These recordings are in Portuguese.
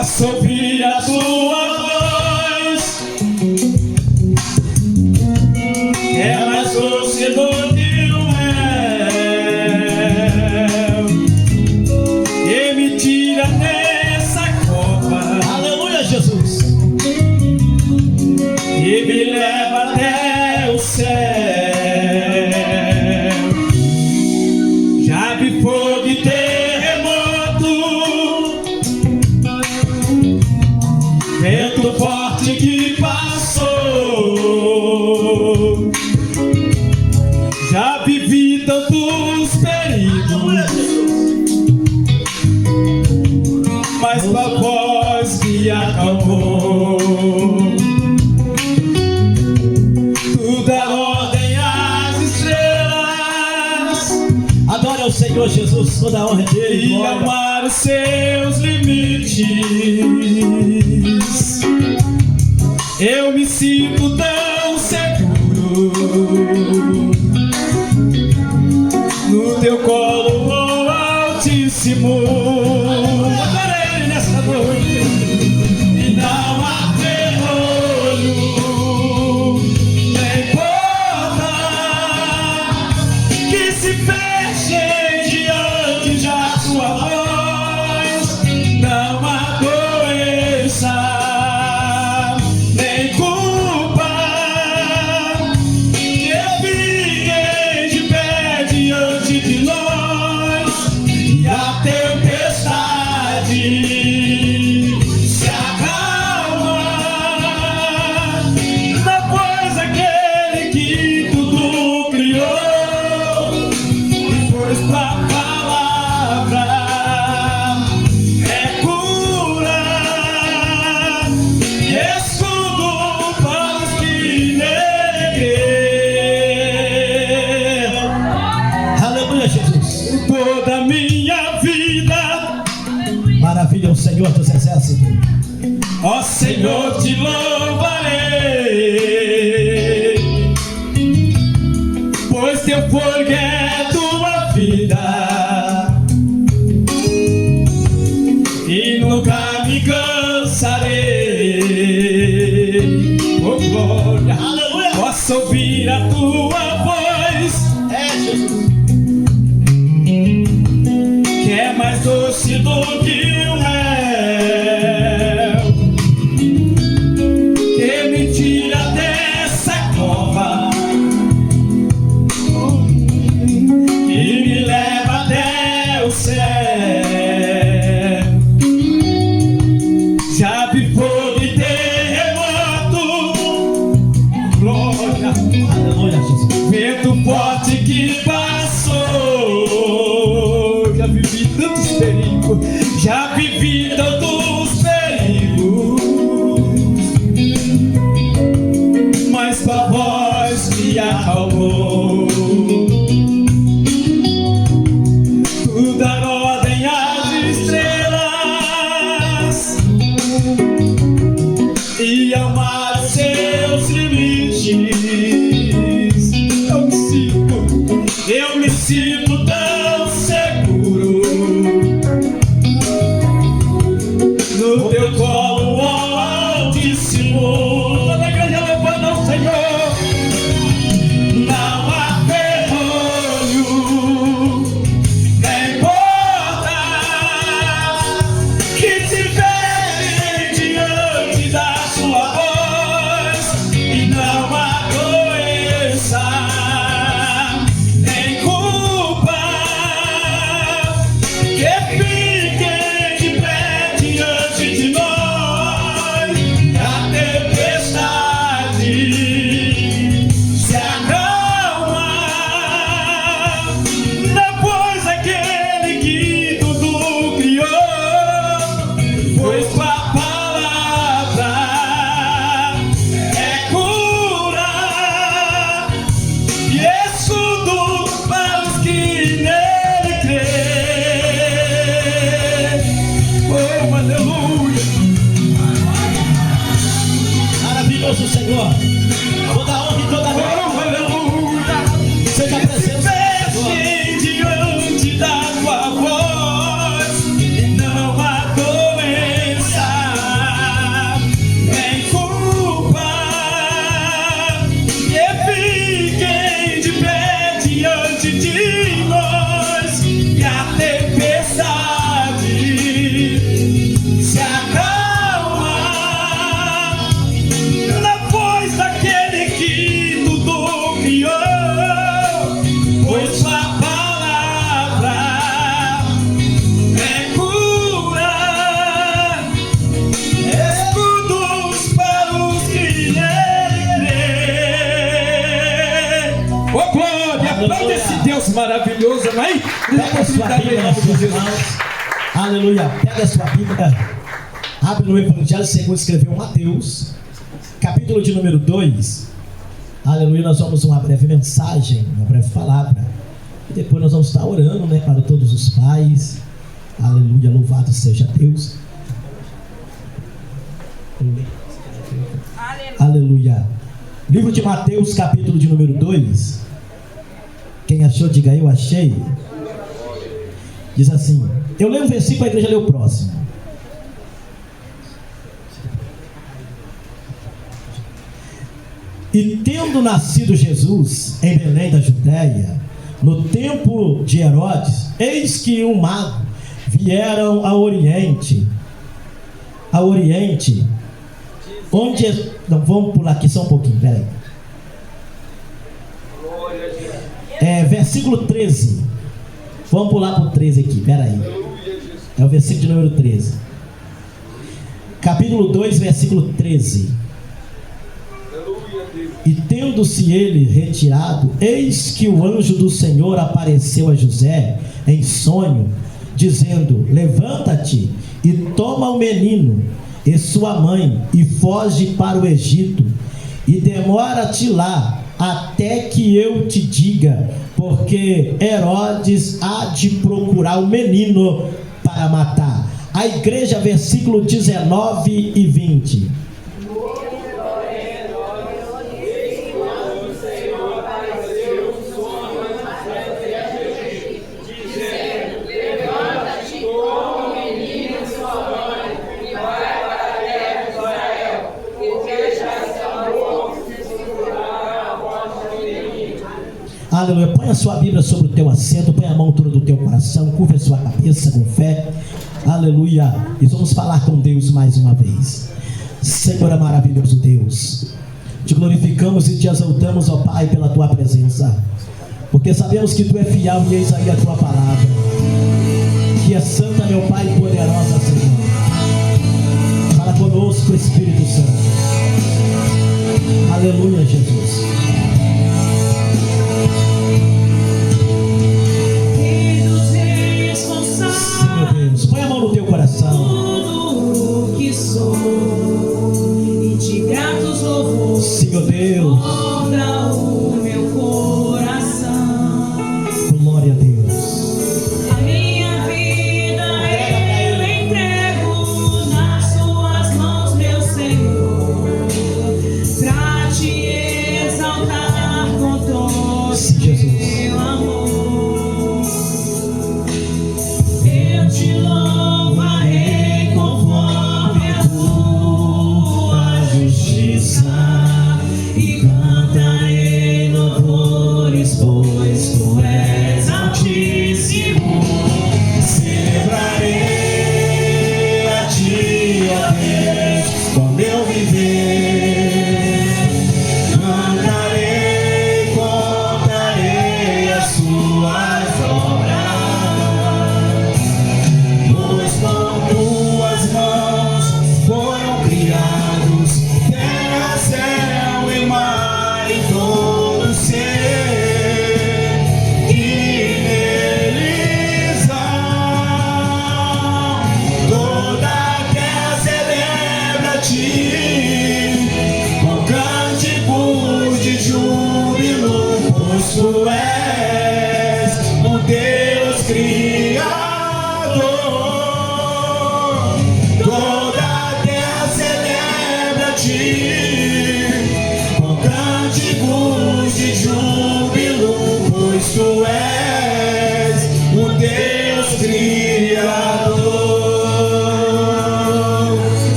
posso ouvir a tua voz, é mais doce do que o mel, e me tira dessa cova, Aleluia, Jesus. e me leva até o céu. Já vi fogo e terremoto, vento forte que passou. Já vivi tantos perigos, mas tua voz me acalmou. Tu dá ordem às estrelas, Adore ao Senhor Jesus, toda a honra dele. e Glória. amar os seus limites. Eu me sinto tão seguro no teu colo, oh Altíssimo. Adora ele nessa noite. E não há ferrolho, nem porta que se feche diante da tua voz. Não há doença, nem culpa que fiquem de pé diante de nós. E a tempestade se acalma, depois aquele que tudo criou, pois tua palavra é cura, escudo para os que nele crêem. Aleluia, Jesus. Toda a minha vida, Maravilha é o Senhor dos exércitos. ó Senhor, te louvarei, pois teu fogo é tua vida, e nunca me cansarei. Oh glória, Aleluia. posso ouvir a tua voz, É, Jesus. que é mais doce do que o mel, que me tira dessa cova e me leva até o céu. Já vi fogo e terremoto, glória, Aleluia, Jesus. vento forte que passou. Já vivi tantos perigos, já vivi tantos perigos, mas tua voz me acalmou. Tu dá ordem às estrelas e amar os seus limites. Eu me sinto tão seguro no teu colo, ó Altíssimo. Toda a igreja louvando ao Senhor. Não há ferrolho, nem porta que se feche diante da sua voz, e não há doença, nem culpa que fiquem de pé diante de nós. A tempestade se acalma, depois aquele que tudo criou, pois tua palavra é cura e escudo para os que nele crêem. Oh, aleluia. Maravilhoso, Senhor. Toda a honra e toda a Oh, glória. aleluia. Seja Que se presente, Senhor. fechem diante da tua voz, e não há doença, amém? Pega a sua Bíblia nas suas mãos. Aleluia. Pega a sua Bíblia. Abre no Evangelho segundo escreveu Mateus, capítulo de número 2. Aleluia. Nós vamos uma breve mensagem, uma breve palavra. E depois nós vamos estar orando, né, para todos os pais. Aleluia. Louvado seja Deus. Aleluia. Livro de Mateus, capítulo de número 2. Quem achou, diga eu achei. Diz assim. Eu leio um versículo, a igreja lê o próximo. E tendo nascido Jesus em Belém da Judéia, no tempo de Herodes, eis que um mago vieram ao Oriente, onde, não, vamos pular aqui só um pouquinho, peraí. Versículo 13, vamos pular para o 13 aqui, peraí. É o versículo de número 13, capítulo 2, versículo 13. E tendo-se ele retirado, eis que o anjo do Senhor apareceu a José em sonho, dizendo: levanta-te e toma o menino e sua mãe e foge para o Egito e demora-te lá até que eu te diga, porque Herodes há de procurar o menino para matar. A igreja, versículo 19 e 20. Aleluia. Põe a sua Bíblia sobre o teu assento, põe a mão toda do teu coração, curva a sua cabeça com fé. Aleluia. E vamos falar com Deus mais uma vez. Senhor, é maravilhoso Deus, te glorificamos e te exaltamos, ó Pai, pela tua presença, porque sabemos que tu é fiel e eis aí a tua palavra, que é santa, meu Pai, e poderosa, Senhor. Fala conosco, Espírito Santo. Aleluia, Jesus. Põe a mão no teu coração. Tudo que sou e de gratos louvores, Senhor Deus, toda o meu coração. glória a Deus. A minha vida eu entrego nas suas mãos, meu Senhor, pra te exaltar com todo meu amor. Eu te louvarei conforme a tua justiça e cantarei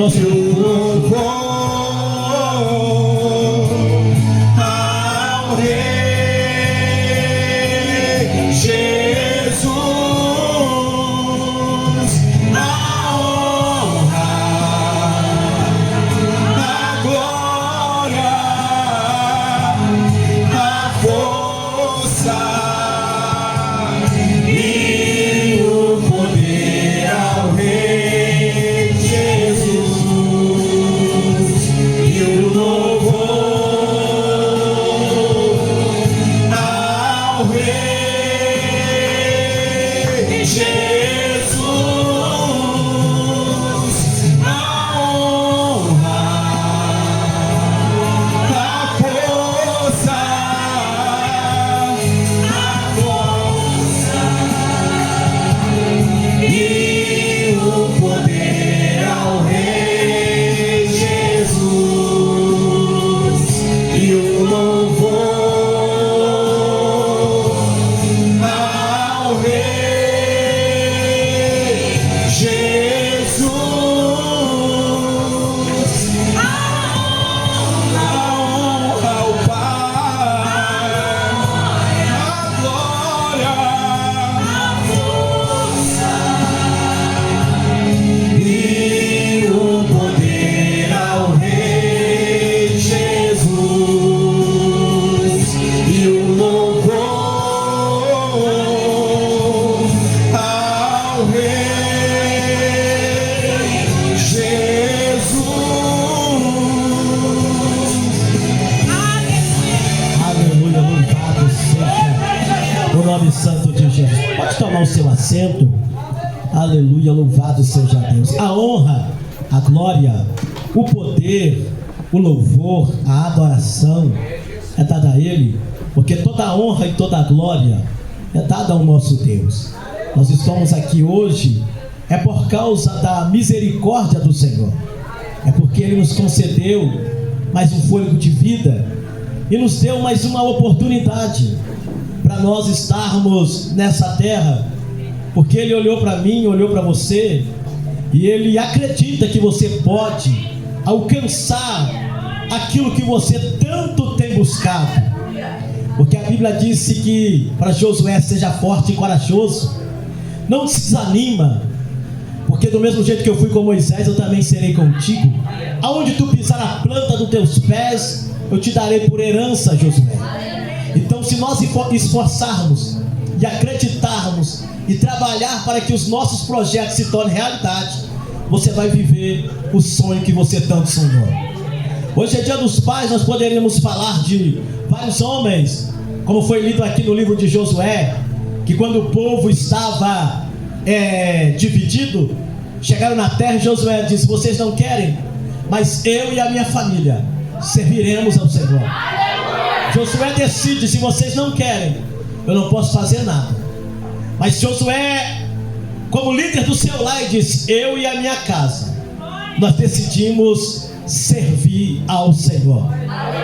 nosso louvor ao Rei Jesus, a honra, a glória, a força e o poder ao Rei Jesus, e o louvor ao Rei Jesus, a honra, a força, a força e o poder ao Rei Jesus, e o louvor ao Rei Jesus, a honra ao Pai, a glória, a força e o poder ao Rei Jesus, e o louvor ao Rei Jesus. Aleluia, louvado seja o nome santo de Jesus. Pode tomar o seu assento. Aleluia, louvado seja Deus. A honra, a glória, o poder, o louvor, a adoração é dada a Ele, porque toda a honra e toda a glória é dada ao nosso Deus. Nós estamos aqui hoje é por causa da misericórdia do Senhor, é porque Ele nos concedeu mais um fôlego de vida e nos deu mais uma oportunidade para nós estarmos nessa terra, porque Ele olhou para mim, olhou para você, e Ele acredita que você pode alcançar aquilo que você tanto tem buscado, porque a Bíblia disse que para Josué: seja forte e corajoso, não se desanima, porque do mesmo jeito que eu fui com Moisés, eu também serei contigo. Aonde tu pisar a planta dos teus pés, eu te darei por herança, Josué. Então, se nós esforçarmos e acreditarmos e trabalhar para que os nossos projetos se tornem realidade, você vai viver o sonho que você tanto sonhou. Hoje é dia dos pais, nós poderíamos falar de vários homens, como foi lido aqui no livro de Josué, que quando o povo estava dividido, chegaram na terra e Josué disse: vocês não querem, mas eu e a minha família serviremos ao Senhor. Josué decide: se vocês não querem, eu não posso fazer nada. Mas Josué, como líder do seu lar, disse: eu e a minha casa, nós decidimos servir ao Senhor.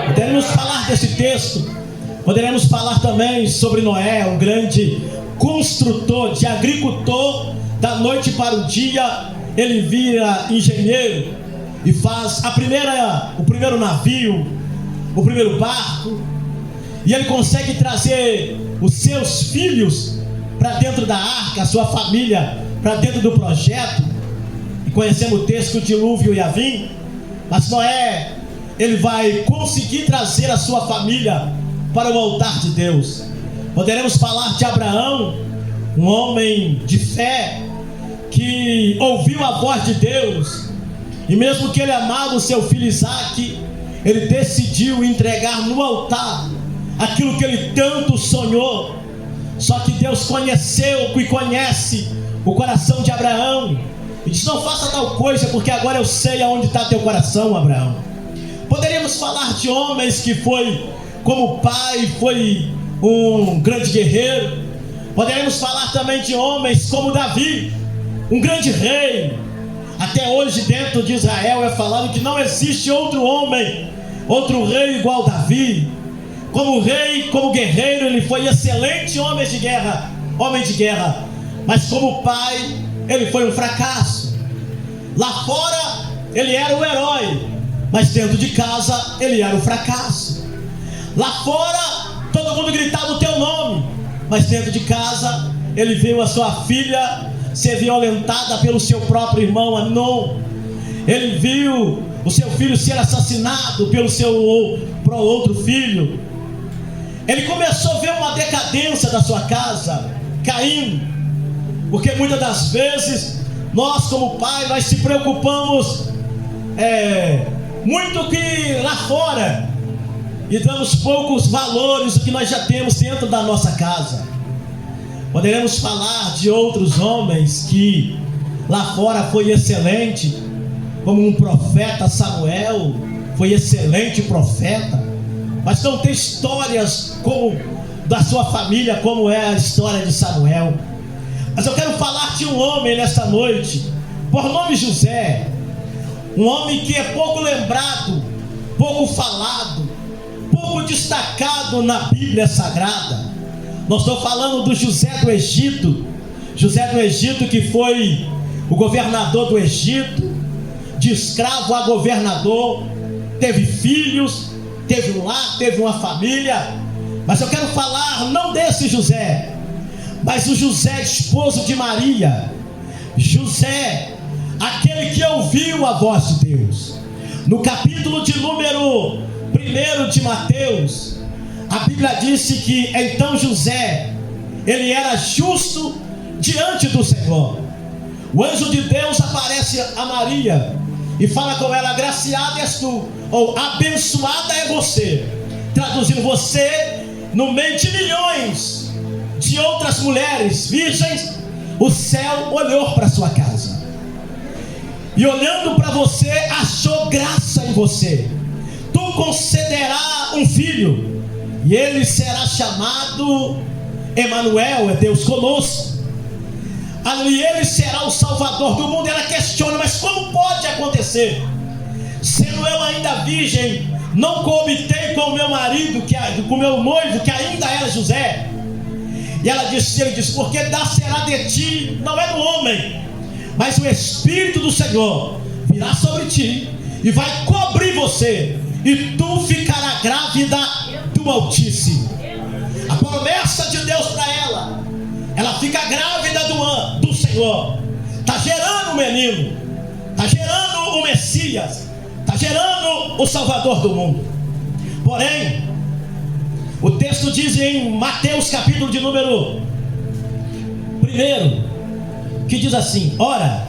Poderemos falar desse texto, poderemos falar também sobre Noé, um grande construtor, de agricultor, da noite para o dia, ele vira engenheiro e faz o primeiro navio, o primeiro barco, e ele consegue trazer os seus filhos para dentro da arca, a sua família para dentro do projeto. E conhecemos o texto do dilúvio e Yavim. Mas Noé, ele vai conseguir trazer a sua família para o altar de Deus. Poderemos falar de Abraão, um homem de fé, que ouviu a voz de Deus, e mesmo que ele amava o seu filho Isaque, ele decidiu entregar no altar aquilo que ele tanto sonhou. Só que Deus conheceu e conhece o coração de Abraão, e disse: não faça tal coisa, porque agora eu sei aonde está teu coração, Abraão. Poderíamos falar de homens que foi, como pai, foi um grande guerreiro. Poderíamos falar também de homens como Davi, um grande rei. Até hoje dentro de Israel é falado que não existe outro homem, outro rei igual Davi. Como rei, como guerreiro, ele foi excelente homem de guerra, mas como pai, ele foi um fracasso. Lá fora, ele era o herói, mas dentro de casa ele era o fracasso. Lá fora todo mundo gritava o teu nome, mas dentro de casa ele viu a sua filha ser violentada pelo seu próprio irmão Amnon. Ele viu o seu filho ser assassinado pelo seu outro filho. Ele começou a ver uma decadência da sua casa, caindo, porque muitas das vezes nós como pai, nós se preocupamos muito que lá fora e damos poucos valores do que nós já temos dentro da nossa casa. Poderemos falar de outros homens que lá fora foi excelente, como um profeta Samuel, foi excelente profeta, mas não tem histórias como da sua família, como é a história de Samuel. Mas eu quero falar de um homem nesta noite, por nome José, um homem que é pouco lembrado, pouco falado, pouco destacado na Bíblia Sagrada. Nós estamos falando do José do Egito. José do Egito, que foi o governador do Egito, de escravo a governador, teve filhos, teve um lar, teve uma família. Mas eu quero falar não desse José, mas o José, esposo de Maria. José, aquele que ouviu a voz de Deus. No capítulo de número 1 de Mateus, a Bíblia disse que então José, ele era justo diante do Senhor. O anjo de Deus aparece a Maria e fala com ela: agraciada és tu, ou abençoada é você. Traduzindo, você no meio de milhões de outras mulheres virgens, o céu olhou para sua casa e olhando para você, achou graça em você. Tu concederá um filho e ele será chamado Emanuel, é Deus conosco. E ele será o Salvador do mundo. Ela questiona: mas como pode acontecer? Sendo eu ainda virgem, não coabitei com o meu marido, com o meu noivo, que ainda era José. E ele disse: porque será de ti, não é do homem, mas o Espírito do Senhor virá sobre ti e vai cobrir você, e tu ficarás grávida do Altíssimo. A promessa de Deus para ela fica grávida do Senhor. Está gerando o menino, está gerando o Messias, está gerando o Salvador do mundo. Porém, o texto diz em Mateus capítulo de número 1, que diz assim: ora,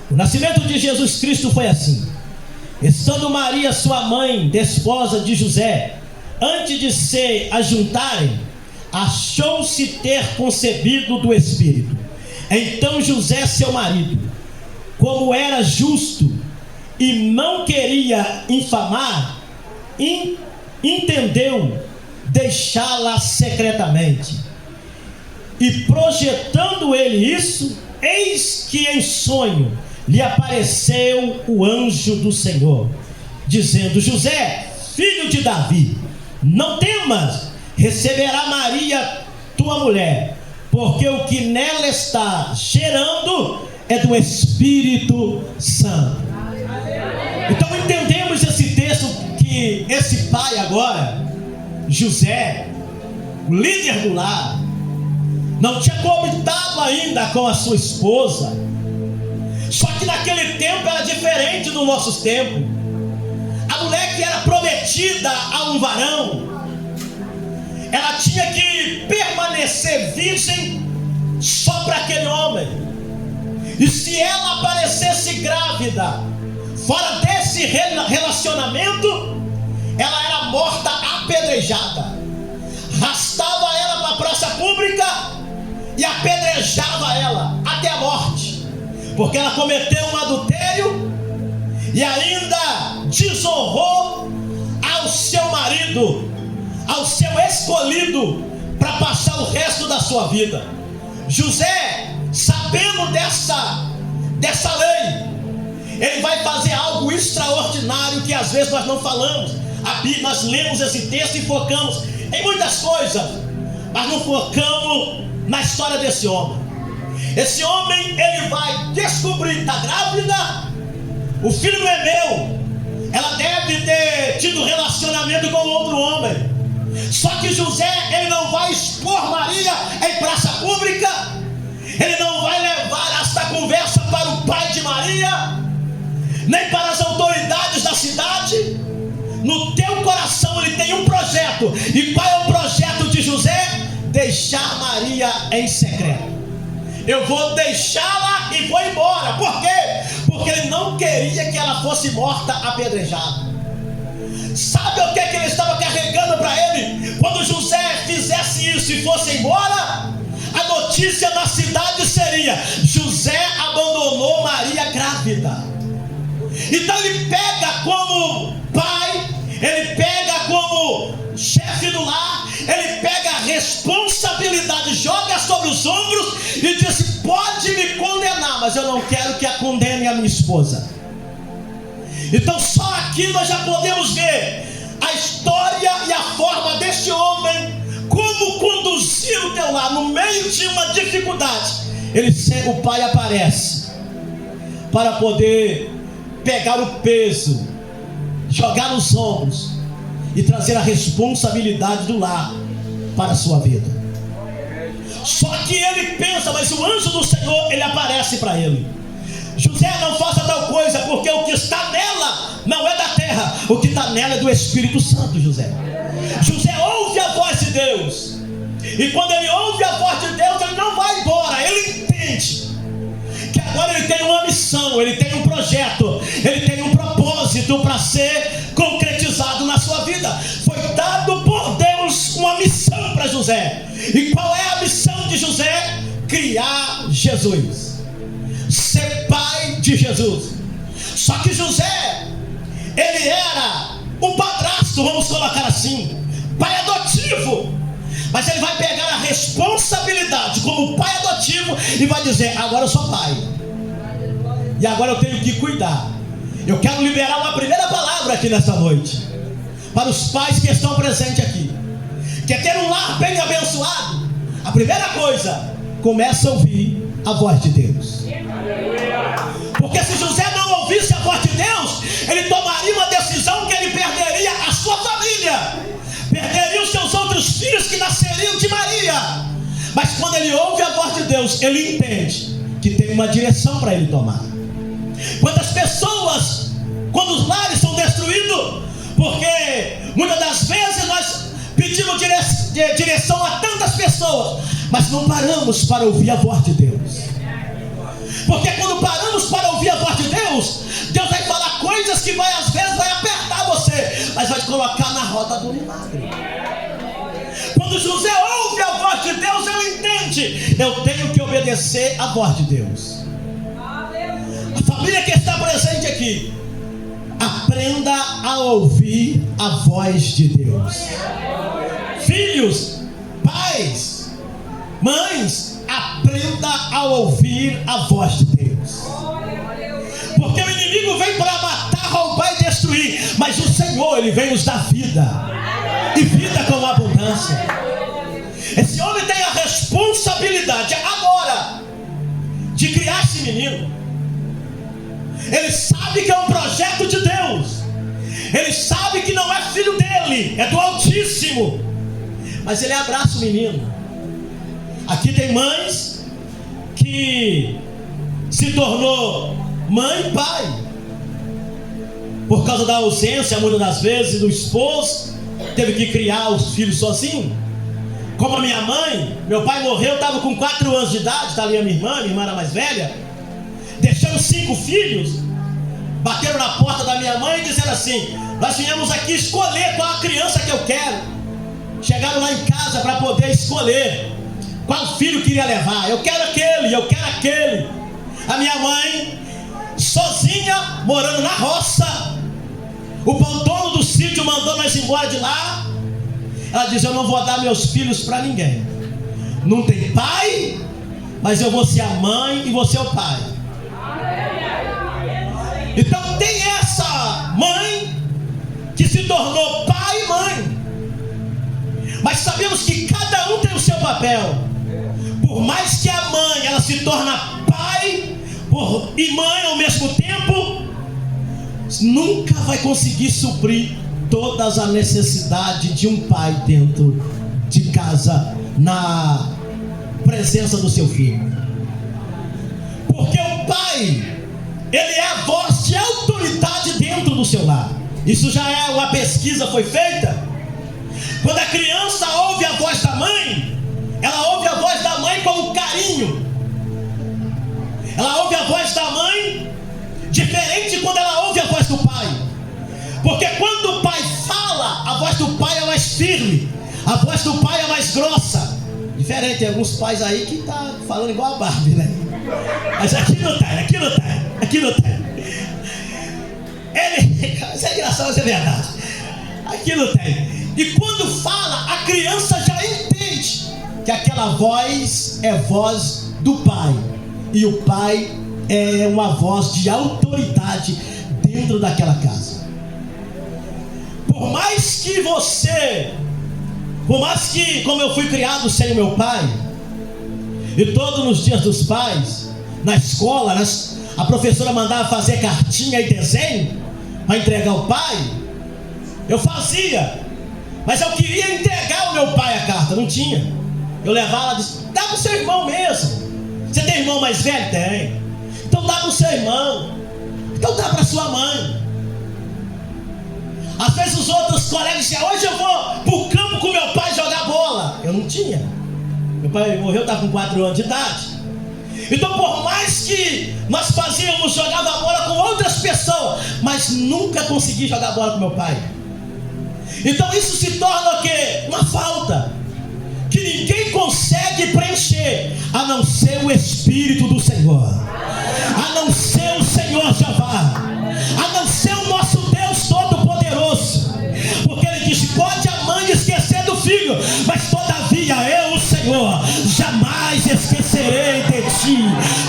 o nascimento de Jesus Cristo foi assim: estando Maria sua mãe desposa de José, antes de se ajuntarem, achou-se ter concebido do Espírito. Então José, seu marido, como era justo e não queria infamar, entendeu deixá-la secretamente. E projetando ele isso, eis que em sonho lhe apareceu o anjo do Senhor, dizendo: José, filho de Davi, não temas, receberá Maria tua mulher, porque o que nela está gerando é do Espírito Santo. Então entendemos esse texto, que esse pai agora, José, o líder do lar, não tinha coabitado ainda com a sua esposa. Só que naquele tempo era diferente dos nossos tempos. A mulher que era prometida a um varão, ela tinha que permanecer virgem só para aquele homem. E se ela aparecesse grávida fora desse relacionamento, ela era morta apedrejada. Arrastava ela para a praça pública e apedrejava ela até a morte, porque ela cometeu um adultério e ainda desonrou ao seu marido, ao seu escolhido, para passar o resto da sua vida. José, sabendo dessa lei, ele vai fazer algo extraordinário que às vezes nós não falamos. Nós lemos esse texto e focamos em muitas coisas, mas não focamos na história desse homem. Esse homem, ele vai descobrir, está grávida, o filho não é meu. Ela deve ter tido relacionamento com outro homem. Só que José, ele não vai expor Maria em praça pública. Ele não vai levar esta conversa para o pai de Maria, nem para as autoridades da cidade. No teu coração ele tem um projeto. E qual é o projeto de José? Deixar Maria em secreto. Eu vou deixá-la e vou embora. Por quê? Porque ele não queria que ela fosse morta apedrejada. Sabe o que ele estava carregando para ele? Quando José fizesse isso e fosse embora, a notícia na cidade seria: José abandonou Maria grávida. Então ele pega como pai, ele pega como chefe do lar, ele pega a responsabilidade, joga sobre os ombros e diz: pode me condenar, mas eu não quero que a condene a minha esposa. Então só aqui nós já podemos ver a história e a forma deste homem, como conduzir o teu lar no meio de uma dificuldade. O pai aparece para poder pegar o peso, jogar nos ombros e trazer a responsabilidade do lar para a sua vida. Só que ele pensa, mas o anjo do Senhor, ele aparece para ele: José, não faça tal coisa, porque o que está nela não é da terra, o que está nela é do Espírito Santo. José ouve a voz de Deus, e quando ele ouve a voz de Deus, ele não vai embora. Ele entende que agora ele tem uma missão, ele tem um projeto, ele tem um propósito para ser concretizado na sua vida. Foi dado por Deus uma missão para José. E qual é a missão de José? Criar Jesus, ser pai de Jesus. Só que José, ele era um padrasto, vamos colocar assim, pai adotivo. Mas ele vai pegar a responsabilidade como pai adotivo e vai dizer: agora eu sou pai, e agora eu tenho que cuidar. Eu quero liberar uma primeira palavra aqui nesta noite para os pais que estão presentes aqui. Quer ter um lar bem abençoado? A primeira coisa, começa a ouvir a voz de Deus. Porque se José não ouvisse a voz de Deus, ele tomaria uma decisão que ele perderia a sua família, perderia os seus outros filhos que nasceriam de Maria. Mas quando ele ouve a voz de Deus, ele entende que tem uma direção para ele tomar. Quantas pessoas, quando os lares são destruídos, porque muitas das vezes nós pedimos direção a tantas pessoas, mas não paramos para ouvir a voz de Deus. Porque quando paramos para ouvir a voz de Deus, Deus vai falar coisas que às vezes vai apertar você, mas vai te colocar na rota do milagre. Quando José ouve a voz de Deus, ele entende: eu tenho que obedecer a voz de Deus. A família que está presente aqui, aprenda a ouvir a voz de Deus. Filhos, pais, mães, aprenda a ouvir a voz de Deus. Porque o inimigo vem para matar, roubar e destruir, mas o Senhor, ele vem nos dar vida, e vida com abundância. Esse homem tem a responsabilidade agora de criar esse menino. Ele sabe que é um projeto de Deus, ele sabe que não é filho dele, é do Altíssimo, mas ele abraça o menino. Aqui tem mães que se tornou mãe e pai por causa da ausência, muitas das vezes, do esposo, teve que criar os filhos sozinho. Como a minha mãe, meu pai morreu, estava com 4 anos de idade, está ali a minha irmã era mais velha, deixando 5 filhos. Bateram na porta da minha mãe e disseram assim: nós viemos aqui escolher qual a criança que eu quero. Chegaram lá em casa para poder escolher qual filho queria levar. Eu quero aquele, eu quero aquele. A minha mãe, sozinha, morando na roça, o dono do sítio mandou nós embora de lá. Ela diz: eu não vou dar meus filhos para ninguém. Não tem pai, mas eu vou ser a mãe e vou ser o pai. Então tem essa mãe que se tornou pai e mãe. Mas sabemos que cada um tem o seu papel. Por mais que a mãe, ela se torna pai e mãe ao mesmo tempo, nunca vai conseguir suprir todas as necessidades de um pai dentro de casa, na presença do seu filho. Porque o pai, ele é a voz de autoridade dentro do seu lar. Isso já é uma pesquisa, foi feita. Quando a criança ouve a voz da mãe, ela ouve a voz da mãe com carinho. Ela ouve a voz da mãe diferente de quando ela ouve a voz do pai. Porque quando o pai fala, a voz do pai é mais firme, a voz do pai é mais grossa. Diferente, tem alguns pais aí que tá falando igual a Barbie, né? Mas aqui não tem. Isso é engraçado, isso é verdade. Aqui não tem. E quando fala, a criança já entende que aquela voz é voz do pai. E o pai é uma voz de autoridade dentro daquela casa. Por mais que, como eu fui criado sem o meu pai, e todos os dias dos pais, na escola, a professora mandava fazer cartinha e desenho para entregar ao pai, eu fazia, mas eu queria entregar ao meu pai a carta, não tinha. Eu levava, ela disse: dá para o seu irmão mesmo. Você tem irmão mais velho? Tem. Então dá para o seu irmão. Então dá para sua mãe. Às vezes os outros colegas diziam: hoje eu vou para o campo com meu pai jogar bola. Eu não tinha. Meu pai morreu, estava com 4 anos de idade. Então, por mais que nós jogava bola com outras pessoas, mas nunca consegui jogar bola com meu pai. Então isso se torna o quê? Uma falta que ninguém consegue preencher, a não ser o Espírito do Senhor, a não ser o Senhor Jeová, a não ser o nosso Deus Todo-Poderoso. Porque ele disse: pode a mãe esquecer do filho, mas todavia eu, o Senhor, jamais esquecerei de ti.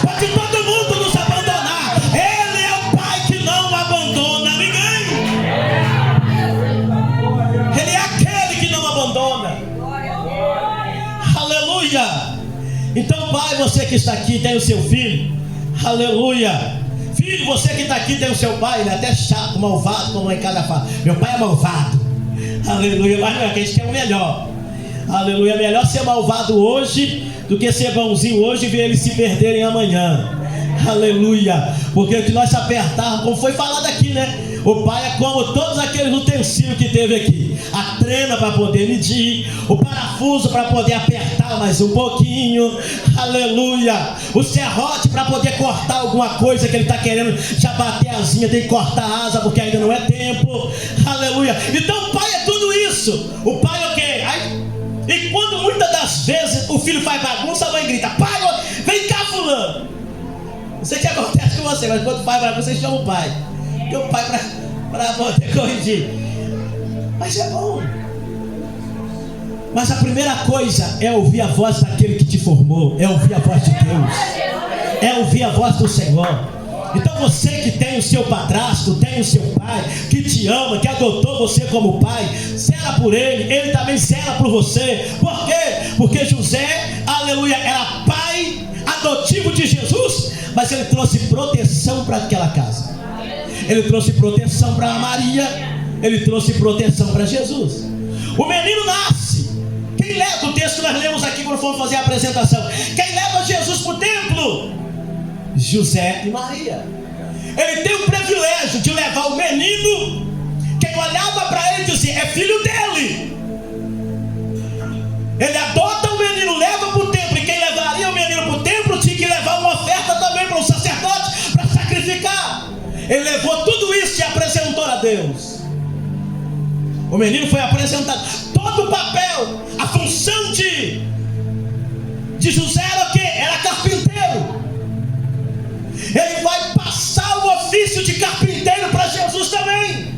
Pode todo mundo nos abandonar, ele é o pai que não abandona ninguém. Ele é aquele que não abandona. Aleluia. Então, pai, você que está aqui tem o seu filho. Aleluia. Filho, você que está aqui tem o seu pai. Ele é até chato, malvado, como lá em casa fala: meu pai é malvado. Aleluia. Mas não é que a gente quer o melhor. Aleluia. É melhor ser malvado hoje do que ser bonzinho hoje e ver eles se perderem amanhã. Aleluia. Porque o que nós apertarmos, como foi falado aqui, né? O pai é como todos aqueles utensílios que teve aqui: a trena para poder medir, o parafuso para poder apertar mais um pouquinho, aleluia, o serrote para poder cortar alguma coisa que ele está querendo já bater a asinha, tem que cortar a asa porque ainda não é tempo, aleluia. Então o pai é tudo isso. O pai é o quê? E quando muitas das vezes o filho faz bagunça, a mãe grita: pai, vem cá, fulano. Não sei o que acontece com você, mas quando faz bagunça, você chama o pai. Porque o pai para poder corrigir. Mas é bom. Mas a primeira coisa é ouvir a voz daquele que te formou. É ouvir a voz de Deus. É ouvir a voz do Senhor. Então você que tem o seu padrasto, tem o seu pai, que te ama, que adotou você como pai, zela por ele, ele também zela por você. Por quê? Porque José, aleluia, era pai adotivo de Jesus, mas ele trouxe proteção para aquela casa. Ele trouxe proteção para Maria, ele trouxe proteção para Jesus. O menino nasce. Quem leva o texto que nós lemos aqui quando fomos fazer a apresentação? Quem leva Jesus para o templo? José e Maria. Ele tem o privilégio de levar o menino. Quem olhava para ele dizia: é filho dele. Ele adota o menino, leva para o templo. E quem levaria o menino para o templo tinha que levar uma oferta também para um sacerdote para sacrificar. Ele levou tudo isso e apresentou a Deus. O menino foi apresentado. Todo o papel, a função de José era o quê? Era carpinteiro. Ele vai passar o ofício de carpinteiro para Jesus também.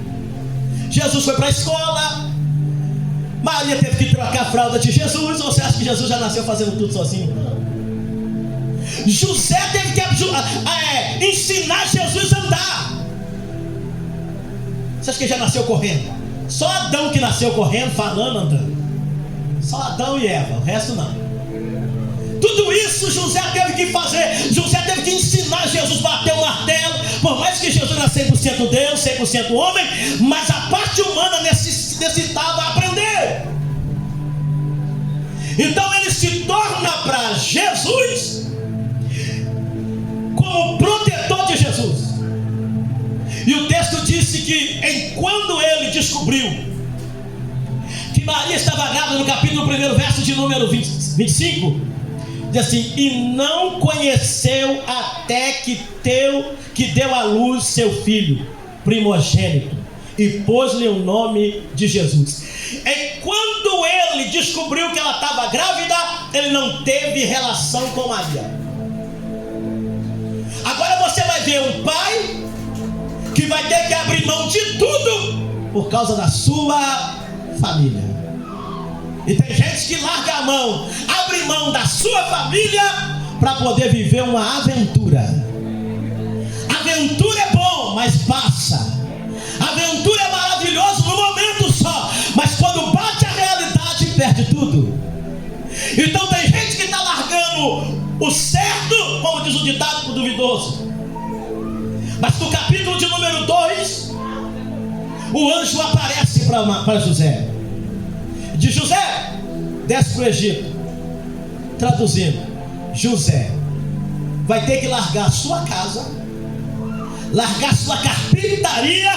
Jesus foi para a escola. Maria teve que trocar a fralda de Jesus. Ou você acha que Jesus já nasceu fazendo tudo sozinho? José teve que ensinar Jesus a andar. Você acha que ele já nasceu correndo? Só Adão que nasceu correndo, falando, andando. Só Adão e Eva, o resto não. Tudo isso José teve que fazer. José teve que ensinar Jesus a bater o martelo. Por mais que Jesus era 100% 100% Deus, 100% homem, mas a parte humana necessitava aprender. Então ele se torna para Jesus como protetor de Jesus. E o texto disse que enquanto ele descobriu que Maria estava grávida, no capítulo 1, verso de número 25, diz assim: e não conheceu até que deu à luz seu filho primogênito, e pôs-lhe o nome de Jesus. Enquanto ele descobriu que ela estava grávida, ele não teve relação com Maria. Agora você vai ver um pai que vai ter que abrir mão de tudo por causa da sua família. E tem gente que larga a mão, abre mão da sua família para poder viver uma aventura. Aventura é bom, mas passa. Aventura é maravilhoso no momento só, mas quando bate a realidade, perde tudo. Então tem gente que está largando o certo, como diz o ditado, pro duvidoso. Mas no capítulo de número 2, o anjo aparece para José. De José, desce para o Egito. Traduzindo, José vai ter que largar sua casa, largar sua carpintaria,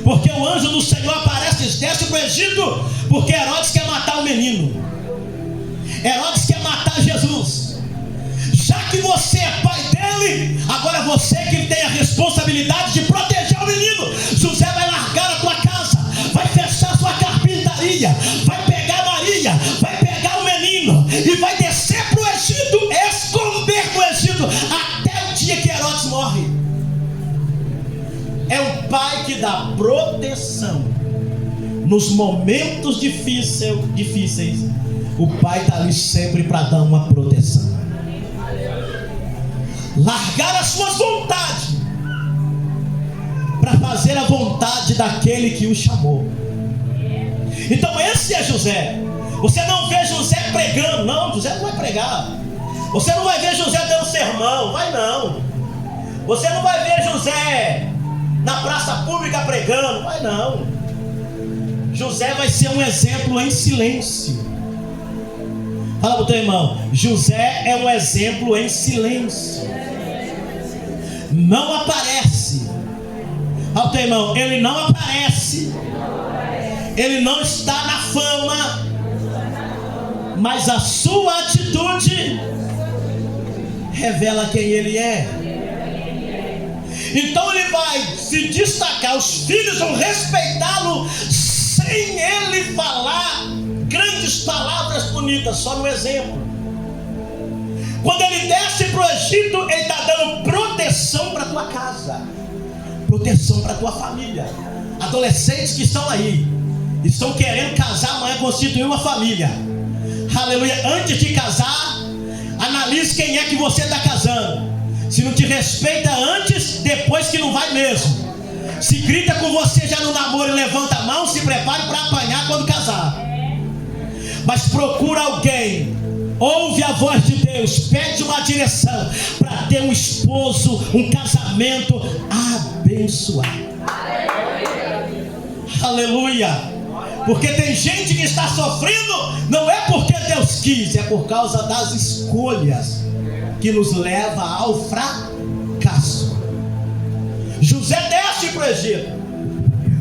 porque o anjo do Senhor aparece e desce para o Egito, porque Herodes quer matar o menino. Herodes quer matar Jesus. Já que você é pai dele, agora você que tem a responsabilidade de proteger o menino. José vai largar a tua casa, vai fechar sua carpintaria, vai pegar Maria, vai pegar o menino e vai descer para o Egito, esconder no Egito até o dia que Herodes morre. É um pai que dá proteção nos momentos difíceis. O pai está ali sempre para dar uma proteção. Largar as suas vontades para fazer a vontade daquele que o chamou. Então esse é José. Você não vê José pregando. Não, José não vai pregar. Você não vai ver José dando sermão. Vai não. Você não vai ver José na praça pública pregando. Vai não. José vai ser um exemplo em silêncio. Fala para o teu irmão: José é um exemplo em silêncio. Não aparece. Fala para o teu irmão: ele não aparece. Ele não está na fama, mas a sua atitude revela quem ele é. Então ele vai se destacar, os filhos vão respeitá-lo sem ele falar grandes palavras bonitas, só no exemplo. Quando ele desce para o Egito, ele está dando proteção para a tua casa, proteção para a tua família. Adolescentes que estão aí, estão querendo casar amanhã, constituir uma família. Aleluia. Antes de casar, analise quem é que você está casando. Se não te respeita antes, depois que não vai mesmo. Se grita com você já no namoro e levanta a mão, se prepare para apanhar quando casar. Mas procura alguém, ouve a voz de Deus, pede uma direção para ter um esposo, um casamento abençoado. Aleluia. Porque tem gente que está sofrendo, não é porque Deus quis, é por causa das escolhas que nos leva ao fracasso. José desce para o Egito.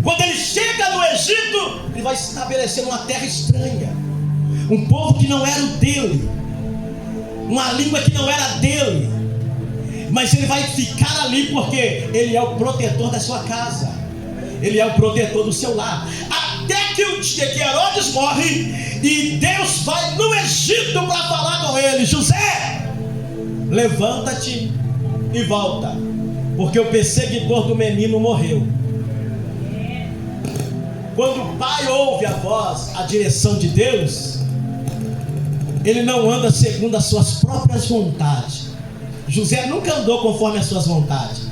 Quando ele chega no Egito, ele vai se estabelecer numa terra estranha, um povo que não era o dele, uma língua que não era dele, mas ele vai ficar ali porque ele é o protetor da sua casa, ele é o protetor do seu lar. Até que o dia que Herodes morre e Deus vai no Egito para falar com ele: José, levanta-te e volta, porque o perseguidor do menino morreu. Quando o pai ouve a voz, a direção de Deus, ele não anda segundo as suas próprias vontades. José nunca andou conforme as suas vontades.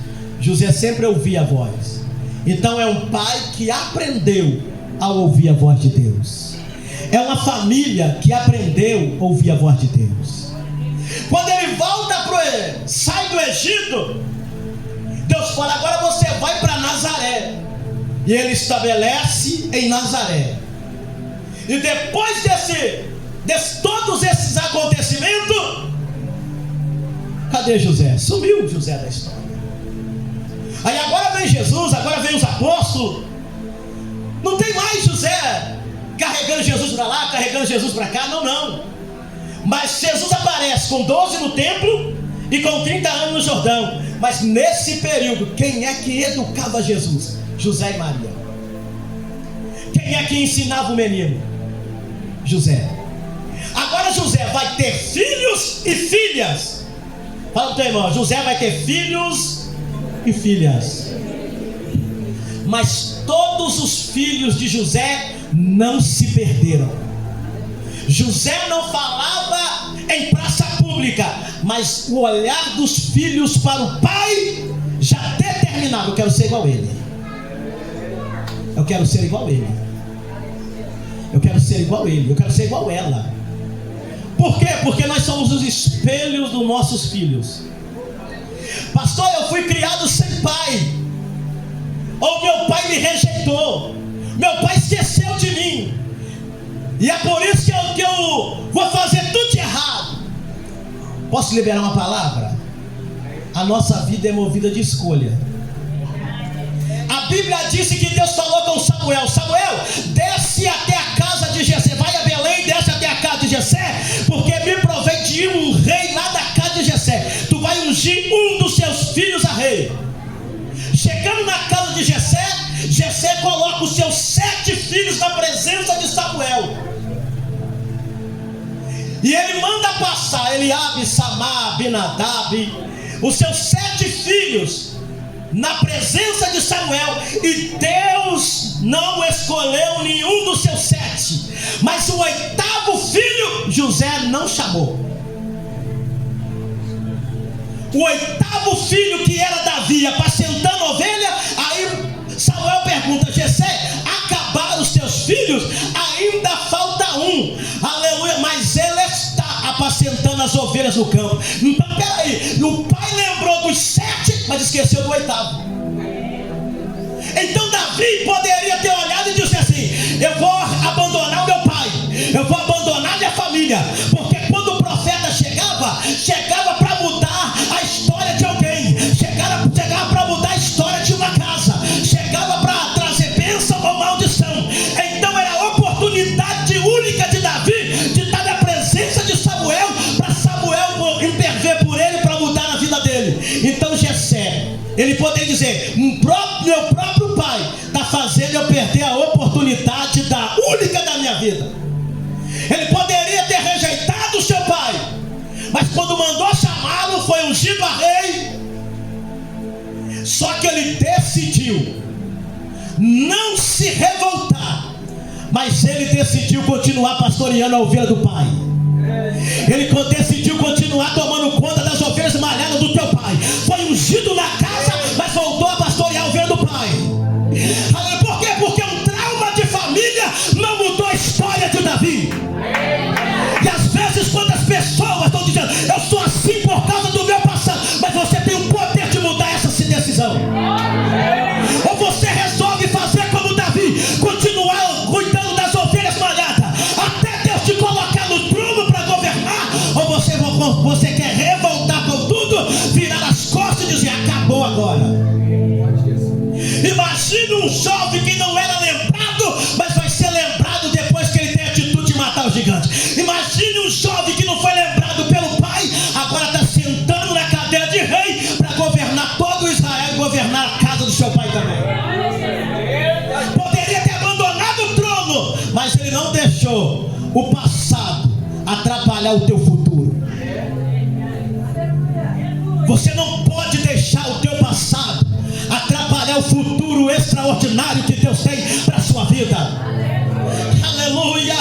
José sempre ouvia a voz. Então é um pai que aprendeu a ouvir a voz de Deus. É uma família que aprendeu a ouvir a voz de Deus. Quando ele volta sai do Egito, Deus fala, agora você vai para Nazaré. E ele estabelece em Nazaré. E depois de todos esses acontecimentos, cadê José? Sumiu José da história. Aí agora vem Jesus, agora vem os apóstolos. Não tem mais José carregando Jesus para lá, carregando Jesus para cá, não. Mas Jesus aparece com 12 no templo e com 30 anos no Jordão. Mas nesse período, quem é que educava Jesus? José e Maria. Quem é que ensinava o menino? José. Agora José vai ter filhos e filhas. Fala para o teu irmão, José vai ter filhos e filhas. Mas todos os filhos de José não se perderam. José não falava em praça pública, mas o olhar dos filhos para o pai já determinava: eu quero ser igual a ele. Eu quero ser igual a ele. Eu quero ser igual a ele. Eu quero ser igual a ela. Por quê? Porque nós somos os espelhos dos nossos filhos. Pastor, eu fui criado sem pai. Ou meu pai me rejeitou. Meu pai esqueceu de mim. E é por isso que eu vou fazer tudo de errado. Posso liberar uma palavra? A nossa vida é movida de escolha. A Bíblia disse que Deus falou com Samuel: Samuel, desce até a casa de Jessé. Vai a Belém, desce até a casa de Jessé, porque me provei de um rei lá da casa de Jessé. Tu vai ungir um dos seus filhos a rei. Chegando na casa de Jessé, Jessé coloca os seus 7 filhos na presença de Samuel. E ele manda passar Eliabe, Samar, Abinadab, os seus 7 filhos na presença de Samuel. E Deus não escolheu nenhum dos seus 7, mas o 8º filho José não chamou. O 8º filho, que era Davi, apacentando ovelha. Aí Samuel pergunta: Jessé, acabaram os teus filhos? Ainda falta um. Aleluia. Mas ele está apacentando as ovelhas no campo. Então peraí, o pai lembrou dos 7, mas esqueceu do 8º. Então Davi poderia ter olhado e disse assim: eu vou abandonar o meu pai, eu vou abandonar minha família. Porque quando o profeta chegava para mudar a história de alguém, chegava para mudar a história de uma casa, chegava para trazer bênção ou maldição. Então era a oportunidade única de Davi de estar na presença de Samuel, para Samuel intervir por ele, para mudar a vida dele. Então Jessé, ele poderia dizer: meu próprio pai está fazendo eu perder a oportunidade da única da minha vida. Ele poderia ter rejeitado o seu pai, mas quando mandou chamá-lo, foi ungido a rei. Só que ele decidiu não se revoltar, mas ele decidiu continuar pastoreando a ovelha do pai. Ele decidiu continuar tomando conta das ovelhas malhadas do teu pai. Foi ungido na casa, mas voltou a pastorear a ovelha do pai. Por quê? Porque um trauma de família não mudou a história de Davi. E às vezes, quando as pessoas estão dizendo: eu sou assim por causa do meu passado, mas você tem o poder de mudar essa decisão. Ou você resolve fazer como Davi, continuar cuidando das ovelhas malhadas até Deus te colocar no trono para governar. Ou você quer revoltar com tudo, virar as costas e dizer: acabou agora. Imagine um jovem que não era lembrado, mas vai ser lembrado depois que ele tem a atitude de matar o gigante. Imagine um jovem que não foi lembrado pelo pai, agora está sentando na cadeira de rei para governar todo Israel e governar a casa do seu pai também. Poderia ter abandonado o trono, mas ele não deixou o passado atrapalhar o teu futuro. Você não pode deixar o teu passado atrapalhar o futuro extraordinário que Deus tem para a sua vida. Aleluia.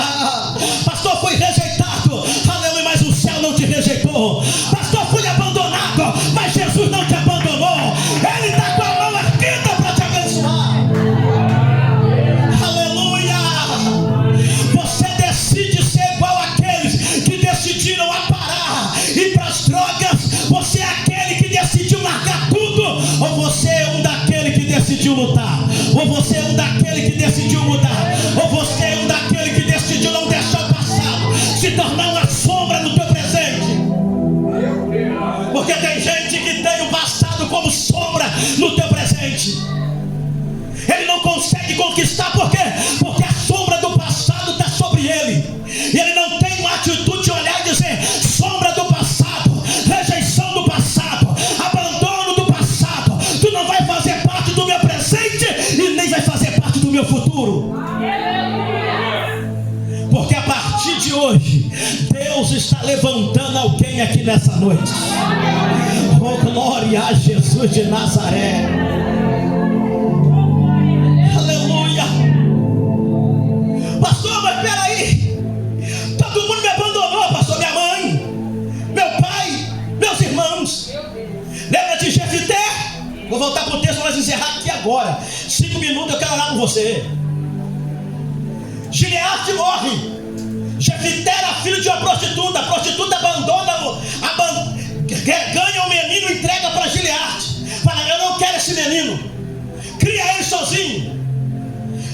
Pastor, foi rejeitado. Aleluia, mas o céu não te rejeitou. Pastor, fui abandonado, mas Jesus não te abandonou. Ele está com a mão erguida para te abençoar. Aleluia. Você decide ser igual àqueles que decidiram a parar, ir para as drogas. Você é aquele que decidiu largar tudo, ou você decidiu lutar, ou você é um daquele que decidiu mudar, ou você é um daquele que decidiu não deixar o passado se tornar uma sombra no teu presente. Porque tem gente que tem o passado como sombra no teu presente. Ele não consegue conquistar, por quê? Porque a sombra do passado está sobre ele. E ele não tem uma atitude de olhar e dizer: sombra do passado, rejeição do passado, abandono do passado, tu não vai fazer parte do meu presente e nem vai fazer parte do meu futuro. Porque a partir de hoje, Deus está levantando alguém aqui nessa noite. Oh, glória a Jesus de Nazaré. Aleluia. Pastor, mas peraí, todo mundo me abandonou, pastor. Minha mãe, meu pai, meus irmãos. Lembra de Jefité? Vou voltar para o texto, nós encerrar aqui agora. 5 minutos eu quero orar com você. Gileade morre. Jefité era filho de uma prostituta. A prostituta ganha o menino e entrega para Gileade. Fala: eu não quero esse menino, cria ele sozinho.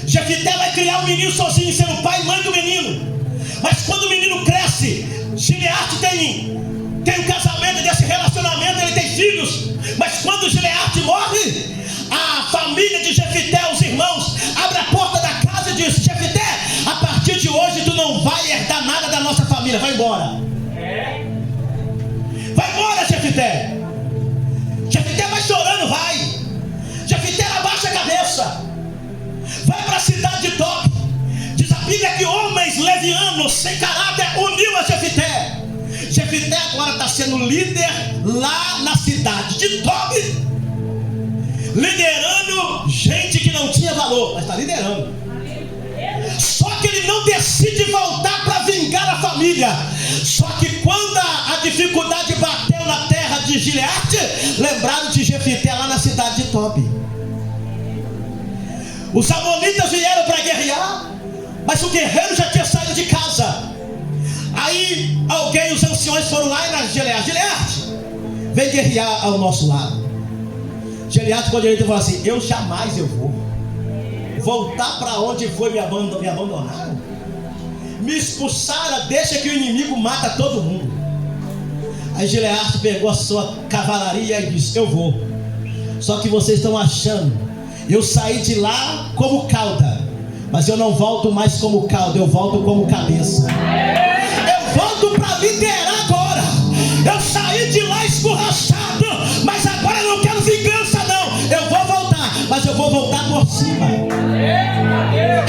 Jefité vai criar o menino sozinho, sendo pai e mãe do menino. Mas quando o menino cresce, Gileade tem um casamento, desse relacionamento, ele tem filhos. Mas quando Gileade morre, a família de Jefité, os irmãos, abre a porta da casa e diz: Jefité, a partir de hoje tu não vai herdar nada da nossa família, vai embora. Vai embora, Jefité. Jefité vai chorando, vai. Jefité abaixa a cabeça, vai para a cidade de Tobi. Diz a Bíblia que homens levianos, sem caráter, uniu a Jefité. Jefité agora está sendo líder lá na cidade de Tobi, liderando gente que não tinha valor, mas está liderando. Só que ele não decide voltar para vingar a família. Só que quando a dificuldade bateu na terra de Gileade, lembraram de Jefité lá na cidade de Tobi. Os amonitas vieram para guerrear, mas o guerreiro já tinha saído de casa. Aí os anciões foram lá e na Gileade: vem guerrear ao nosso lado. Gileade com direito falou assim: eu jamais vou voltar para onde foi me abandonar. Me expulsaram, deixa que o inimigo mata todo mundo. Aí Gileade pegou a sua cavalaria e disse: eu vou. Só que vocês estão achando, eu saí de lá como cauda, mas eu não volto mais como cauda, eu volto como cabeça. Eu volto para liderar agora. Eu saí de lá escorraçado, mas agora eu não quero vingança não. Eu vou voltar, mas eu vou voltar por cima.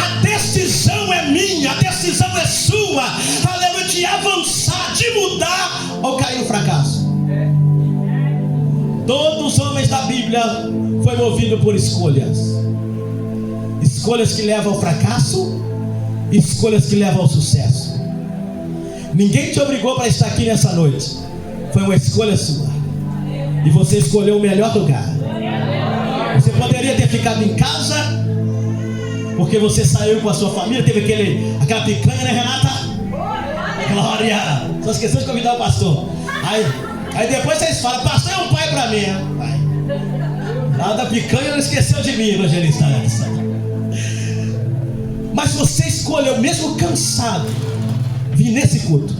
A decisão é minha, a decisão é sua. Aleluia, de avançar, de mudar ou cair no fracasso. Todos os homens da Bíblia foi movido por escolhas. Escolhas que levam ao fracasso, escolhas que levam ao sucesso. Ninguém te obrigou para estar aqui nessa noite. Foi uma escolha sua. E você escolheu o melhor lugar. Você poderia ter ficado em casa, porque você saiu com a sua família. Teve aquela picanha, né, Renata? Glória! Só esqueceu de convidar o pastor. Aí depois vocês falam: pastor é um pai para mim, pai. Lá da picanha não esqueceu de mim, evangelista. Mas você escolheu, mesmo cansado, vir nesse culto.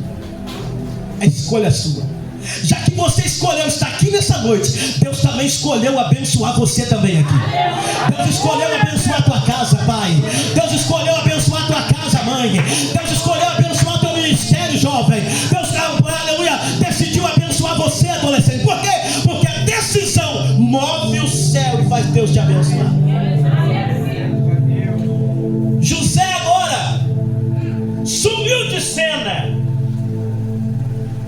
A escolha é sua. Já que você escolheu estar aqui nessa noite, Deus também escolheu abençoar você também aqui. Deus escolheu abençoar a tua casa, pai. Deus escolheu abençoar a tua casa, mãe. Deus escolheu abençoar o teu ministério, jovem. Deus, aleluia, decidiu abençoar você, adolescente. Por quê? Porque a decisão move o céu e faz Deus te abençoar. José agora sumiu de cena,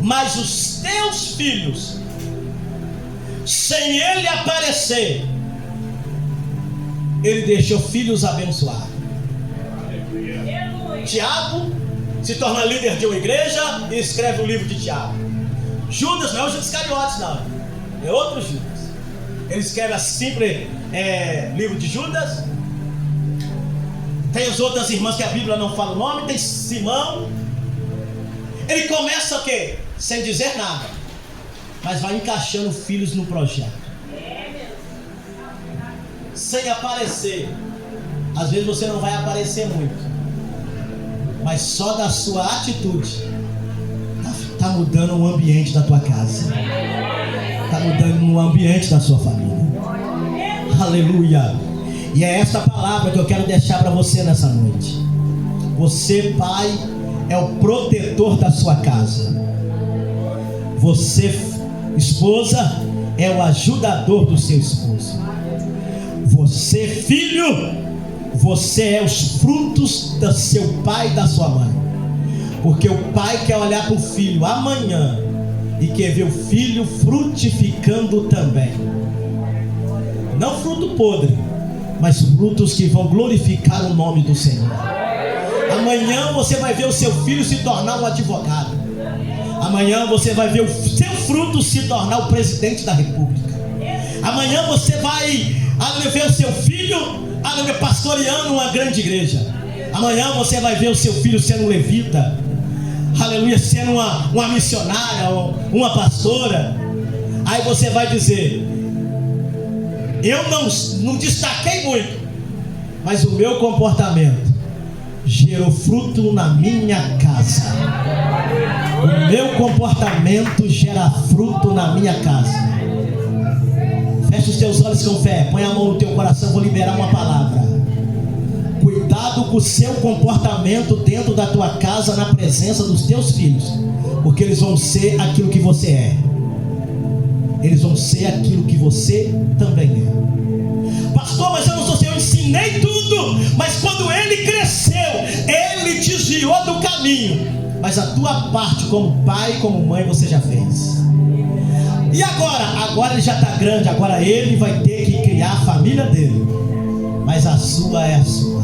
mas os teus filhos, sem ele aparecer, ele deixou filhos abençoados. Tiago se torna líder de uma igreja e escreve o livro de Tiago. Judas não é o Judas Iscariotes, não, é outro Judas. Ele escreve sempre livro de Judas. Tem as outras irmãs que a Bíblia não fala o nome. Tem Simão. Ele começa o quê? Sem dizer nada, mas vai encaixando filhos no projeto. sem aparecer. Às vezes você não vai aparecer muito, mas só da sua atitude está mudando o ambiente da tua casa, está mudando o ambiente da sua família. Aleluia. E é esta palavra que eu quero deixar para você nessa noite. Você, pai, é o protetor da sua casa. Você, esposa, é o ajudador do seu esposo. Você, filho, você é os frutos do seu pai e da sua mãe. Porque o pai quer olhar para o filho amanhã e quer ver o filho frutificando também. Não fruto podre, mas frutos que vão glorificar o nome do Senhor. Amanhã você vai ver o seu filho se tornar um advogado. Amanhã você vai ver o seu fruto se tornar o presidente da república. Amanhã você vai ver o seu filho pastoreando uma grande igreja. Amanhã você vai ver o seu filho sendo um levita. Aleluia, sendo uma missionária, uma pastora. Aí você vai dizer: eu não destaquei muito, mas o meu comportamento gerou fruto na minha casa. O meu comportamento gera fruto na minha casa. Feche os teus olhos com fé. Põe a mão no teu coração. Vou liberar uma palavra. Cuidado com o seu comportamento dentro da tua casa, na presença dos teus filhos, porque eles vão ser aquilo que você é. Eles vão ser aquilo que você também é. Pastor, mas eu não sou seu. Eu ensinei tudo, mas quando ele cresceu, ele desviou do caminho. Mas a tua parte como pai, como mãe, você já fez. E agora? Agora ele já está grande. Agora ele vai ter que criar a família dele. Mas a sua é a sua.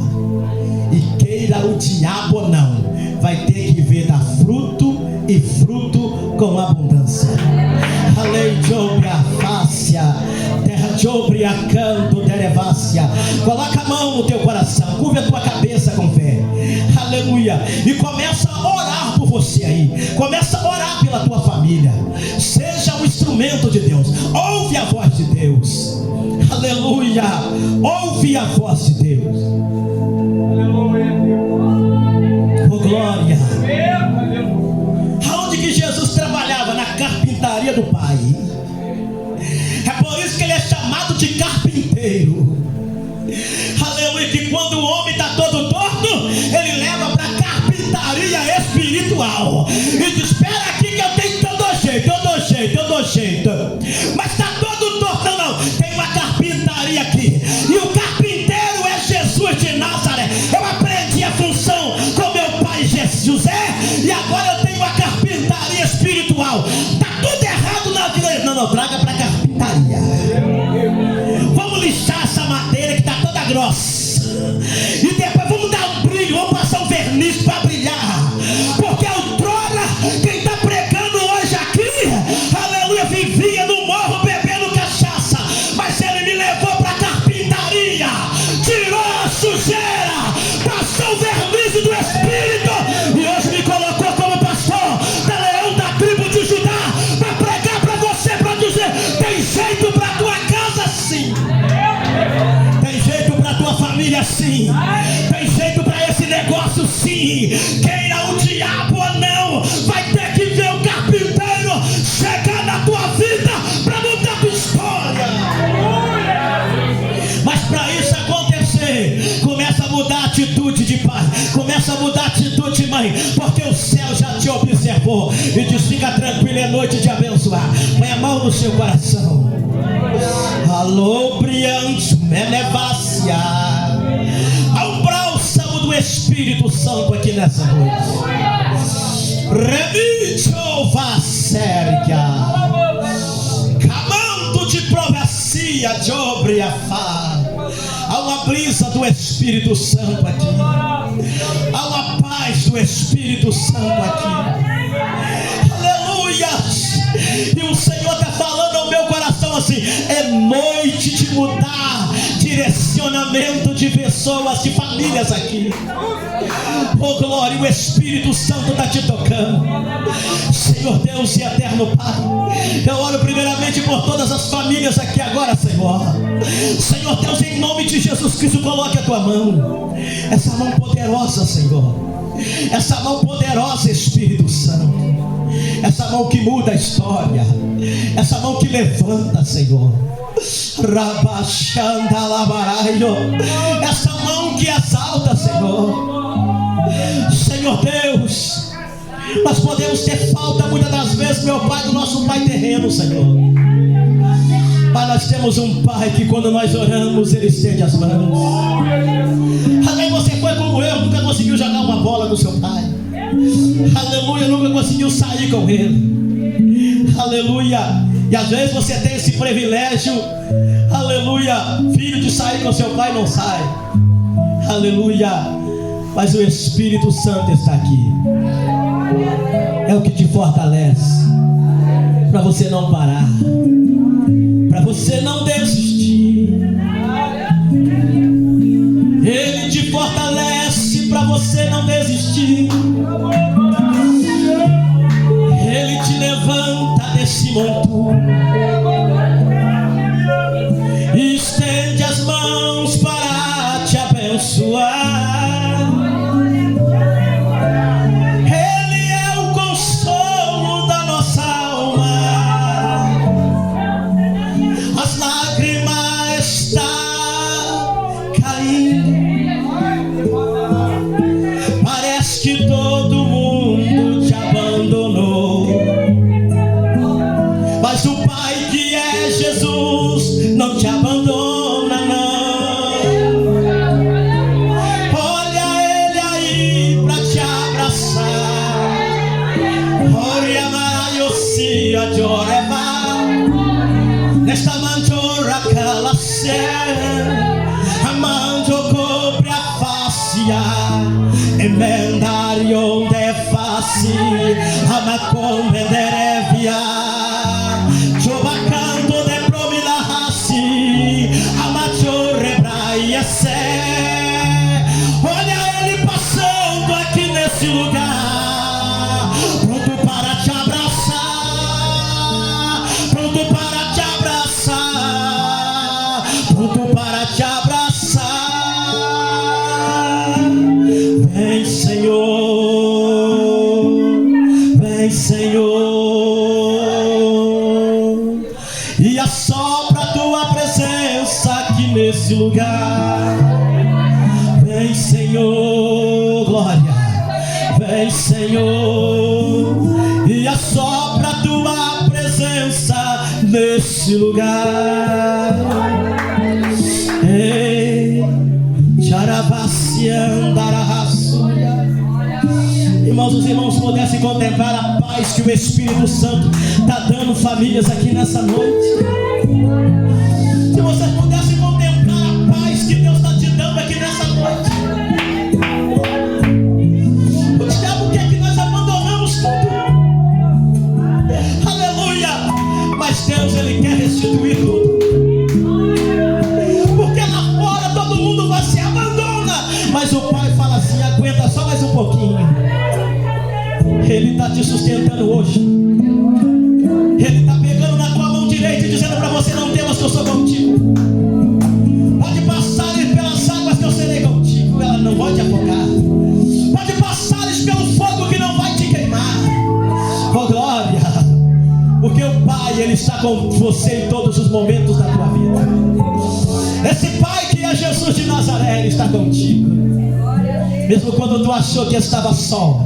E queira o diabo ou não, vai ter que ver dar fruto, e fruto com abundância. Aleluia, fácia, terra de obria, canto, derevácia. Coloca a mão no teu coração, curva a tua cabeça com fé. Aleluia. E começa a orar por você aí. Começa a orar pela tua família. Seja um instrumento de Deus. Ouve a voz de Deus. Aleluia. Ouve a voz de Deus. Oh, glória. Aonde que Jesus trabalhava? Na carpintaria do Pai. É por isso que ele é chamado de carpinteiro. Aleluia. Que quando o homem está todo torto, ele leva para a carpintaria espiritual e diz: espera aqui que eu dou jeito. Mas está todo torto. Não, tem uma carpintaria aqui. E o carpinteiro é Jesus de Nazaré. Eu aprendi a função com meu pai José, e agora eu tenho uma carpintaria espiritual. Está tudo errado na vida. Não, traga para a carpintaria. Vamos lixar essa madeira que está toda grossa. E depois vamos dar um brilho, vamos passar um verniz para brilhar. Porque outrora, quem está pregando hoje aqui, aleluia, vivia no morro bebendo cachaça. Mas ele me levou para a carpintaria, tirou a sujeira, passou o verniz do Espírito, e hoje me colocou como pastor da Leão da tribo de Judá, para pregar para você, para dizer: tem jeito para tua casa sim. Tem jeito para tua família sim. Tem jeito para esse negócio sim. Queira o diabo ou não, vai ter que ver o carpinteiro chegar na tua vida para mudar tua história. Mas para isso acontecer, começa a mudar a atitude de pai, começa a mudar a atitude de mãe, porque o céu já te observou e diz: fica tranquilo, é noite de abençoar. Põe a mão no seu coração. Alô, Briante, Menevácia. Há um bálsamo do Espírito Santo aqui nessa noite. Remite-o, Vacérgia. Camando de profecia de Obriafá. Há uma brisa do Espírito Santo aqui. Há uma paz do Espírito Santo aqui. Aleluia. E o Senhor está falando ao meu coração assim: é noite de mudar direcionamento de pessoas, de famílias aqui. Oh glória, o Espírito Santo está te tocando. Senhor Deus e eterno Pai, eu oro primeiramente por todas as famílias aqui agora, Senhor. Senhor Deus, em nome de Jesus Cristo, coloque a tua mão. Essa mão poderosa, Senhor. Essa mão poderosa, Espírito Santo. Essa mão que muda a história. Essa mão que levanta, Senhor. Essa mão que exalta, Senhor. Senhor Deus, nós podemos ter falta muitas das vezes, meu Pai, do nosso Pai terreno, Senhor. Mas nós temos um Pai que quando nós oramos, Ele estende as mãos. Amém, você foi como eu, nunca conseguiu jogar uma bola no seu Pai. Aleluia, nunca conseguiu sair com Ele. Aleluia. E às vezes você tem esse privilégio, aleluia, filho, de sair com seu pai, não sai. Aleluia. Mas o Espírito Santo está aqui. É o que te fortalece, para você não parar, para você não desistir. Ele te fortalece para você não desistir. Ele te levanta desse monturo e estende as mãos para te abençoar. Ele é o consolo da nossa alma. As lágrimas estão caindo. Parece que todo mundo te abandonou. Mas o Pai que é Jesus não te abandona, não. Olha Ele aí pra te abraçar. Olha Maraiosia de Oreva, nesta manjora calacé, amando cobre a face, emendario de face, amacombe derevia. Jovacando de promila raci, amachore braia sé. Olha Ele passando aqui nesse lugar, pronto para te abraçar, pronto para te abraçar, pronto para te abraçar. Vem, Senhor, vem, Senhor. E assopra a tua presença aqui nesse lugar. Vem, Senhor, glória. Vem, Senhor, e assopra a tua presença nesse lugar. Ei, Charavaciandarahassoia. Irmãos, os irmãos pudessem contemplar a paz que o Espírito Santo está dando famílias aqui nessa noite. Se vocês pudessem contemplar a paz que Deus está te dando aqui nessa noite. O diabo quer que nós abandonamos tudo. Aleluia. Mas Deus, Ele quer restituir tudo. Porque lá fora todo mundo vai se abandona, mas o Pai fala assim: aguenta só mais um pouquinho. Ele está te sustentando hoje. Ele está pegando na tua mão direita e dizendo para você: não temas que eu sou contigo. Pode passar pelas águas que eu serei contigo, ela não vai te afogar. Pode passar pelo fogo que não vai te queimar. Oh glória. Porque o Pai, Ele está com você em todos os momentos da tua vida. Esse Pai que é Jesus de Nazaré, Ele está contigo. Mesmo quando tu achou que estava só,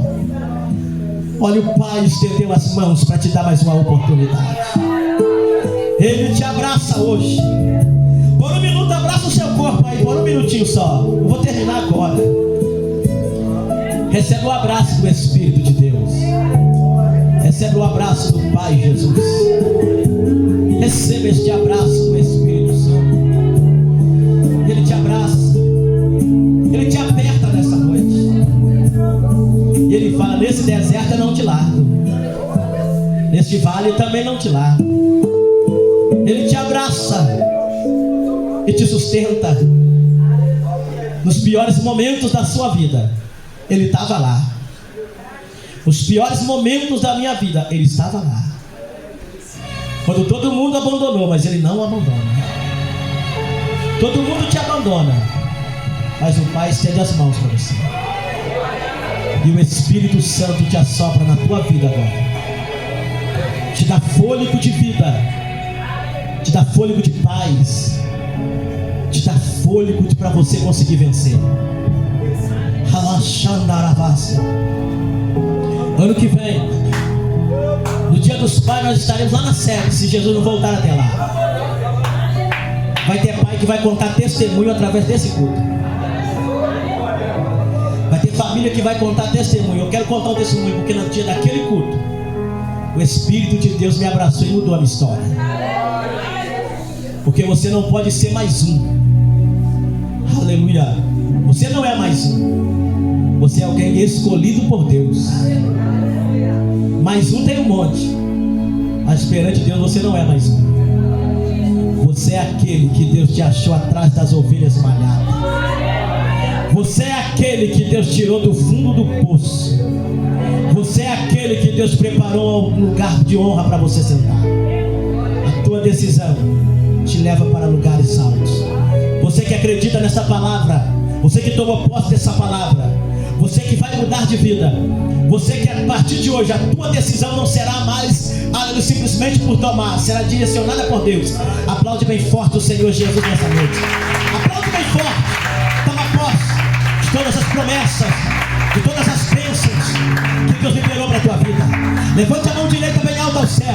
olha, o Pai estendeu as mãos para te dar mais uma oportunidade. Ele te abraça hoje. Por um minuto, abraça o seu corpo aí, por um minutinho só. Eu vou terminar agora. Recebe o abraço do Espírito de Deus. Recebe o abraço do Pai Jesus. Receba este abraço do Espírito Santo. Ele te abraça. Ele te aperta nessa noite. E Ele fala: nesse deserto eu não te largo, neste vale também não te largo. Ele te abraça e te sustenta. Nos piores momentos da sua vida, Ele estava lá. Os piores momentos da minha vida, Ele estava lá. Quando todo mundo abandonou, mas Ele não abandona. Todo mundo te abandona, mas o Pai estende as mãos para você. E o Espírito Santo te assopra na tua vida agora. Te dá fôlego de vida. Te dá fôlego de paz. Te dá fôlego para você conseguir vencer. Ano que vem, no Dia dos Pais, nós estaremos lá na sede, se Jesus não voltar até lá. Vai ter pai que vai contar testemunho através desse culto. Vai ter família que vai contar testemunho. Eu quero contar um testemunho, porque no dia daquele culto, o Espírito de Deus me abraçou e mudou a minha história. Porque você não pode ser mais um. Aleluia. Você não é mais um. Você é alguém escolhido por Deus. Mais um tem um monte, mas perante Deus você não é mais um. Você é aquele que Deus te achou atrás das ovelhas malhadas. Você é aquele que Deus tirou do fundo do poço. Você é aquele que Deus preparou um lugar de honra para você sentar. A tua decisão te leva para lugares altos. Você que acredita nessa palavra, você que tomou posse dessa palavra, você que vai mudar de vida, você que a partir de hoje a tua decisão não será mais simplesmente por tomar, será direcionada por Deus. Aplaude bem forte o Senhor Jesus nessa noite. Aplaude bem forte. Toma posse de todas as promessas, de todas as bênçãos que Deus liberou para a tua vida. Levante a mão direita bem alta ao céu.